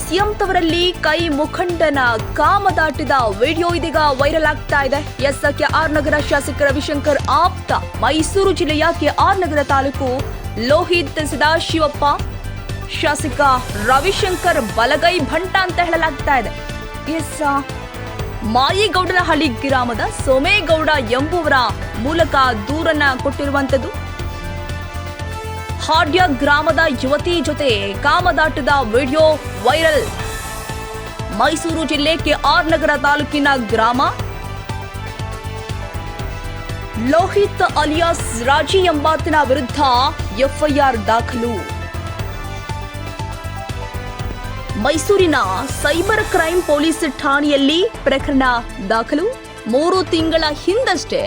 CM ತವರಲ್ಲಿ ಕೈ ಮುಖಂಡನ ಕಾಮದಾಟಿದ video ಇದೀಗ viral ಆಗ್ತಾ ಇದೆ. ಕೆಆರ್ ನಗರ ಶಾಸಕ ರವಿಶಂಕರ್ ಆಪ್ತ ಮೈಸೂರು ಜಿಲ್ಲೆಯ ಕೆಆರ್ ನಗರ ತಾಲೂಕು ಲೋಹಿತ್ ಸದಾಶಿವಪ್ಪ ಶಾಸಕ ರವಿಶಂಕರ್ ಬಲಗೈ ಭಂಟ ಅಂತ ಹೇಳಲಾಗ್ತಾ ಇದೆ. ಮಾಯಿಗೌಡನಹಳ್ಳಿ ಗ್ರಾಮದ ಸೋಮೇಗೌಡ ಎಂಬುವರ ಮೂಲಕ ದೂರನ್ನ ಕೊಟ್ಟಿರುವಂತದ್ದು. ಹಾಡ್ಯ ಗ್ರಾಮದ ಯುವತಿ ಜೊತೆ ಕಾಮದಾಟದ ವಿಡಿಯೋ ವೈರಲ್. ಮೈಸೂರು ಜಿಲ್ಲೆ ಕೆಆರ್ ನಗರ ತಾಲೂಕಿನ ಗ್ರಾಮ ಲೋಹಿತ್ ಅಲಿಯಾಸ್ ರಾಜಿ ಎಂಬಾತನ ವಿರುದ್ಧ ಎಫ್ಐಆರ್ ದಾಖಲು. ಮೈಸೂರಿನ ಸೈಬರ್ ಕ್ರೈಂ ಪೊಲೀಸ್ ಠಾಣೆಯಲ್ಲಿ ಪ್ರಕರಣ ದಾಖಲು. 3 ತಿಂಗಳ ಹಿಂದಷ್ಟೇ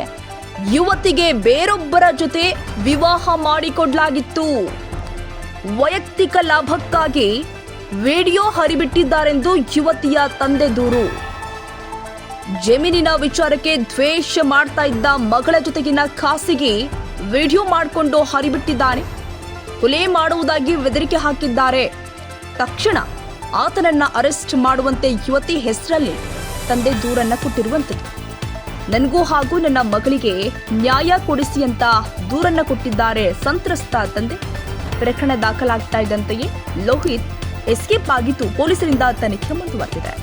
ಯುವತಿಗೆ ಬೇರೊಬ್ಬರ ಜೊತೆ ವಿವಾಹ ಮಾಡಿಕೊಡಲಾಗಿತ್ತು. ವೈಯಕ್ತಿಕ ಲಾಭಕ್ಕಾಗಿ ವಿಡಿಯೋ ಹರಿಬಿಟ್ಟಿದ್ದಾರೆಂದು ಯುವತಿಯ ತಂದೆ ದೂರು. ಜಮೀನಿನ ವಿಚಾರಕ್ಕೆ ದ್ವೇಷ ಮಾಡ್ತಾ ಇದ್ದ ಮಗಳ ಜೊತೆಗಿನ ಖಾಸಗಿ ವಿಡಿಯೋ ಮಾಡಿಕೊಂಡು ಹರಿಬಿಟ್ಟಿದ್ದಾನೆ. ಕೊಲೆ ಮಾಡುವುದಾಗಿ ಬೆದರಿಕೆ ಹಾಕಿದ್ದಾರೆ. ತಕ್ಷಣ ಆತನನ್ನ ಅರೆಸ್ಟ್ ಮಾಡುವಂತೆ ಯುವತಿ ಹೆಸರಲ್ಲಿ ತಂದೆ ದೂರನ್ನ ಕೊಟ್ಟಿರುವಂಥದ್ದು. ನನಗೂ ಹಾಗೂ ನನ್ನ ಮಗಳಿಗೆ ನ್ಯಾಯ ಕೊಡಿಸಿ ಅಂತ ದೂರನ್ನ ಕೊಟ್ಟಿದ್ದಾರೆ ಸಂತ್ರಸ್ತ ತಂದೆ. ಪ್ರಕರಣ ದಾಖಲಾಗ್ತಾ ಇದ್ದಂತೆಯೇ ಲೋಹಿತ್ ಎಸ್ಕೇಪ್ ಆಗಿದ್ದು ಪೊಲೀಸರಿಂದ ತನಿಖೆ ಮುಂದುವರೆದಿದೆ.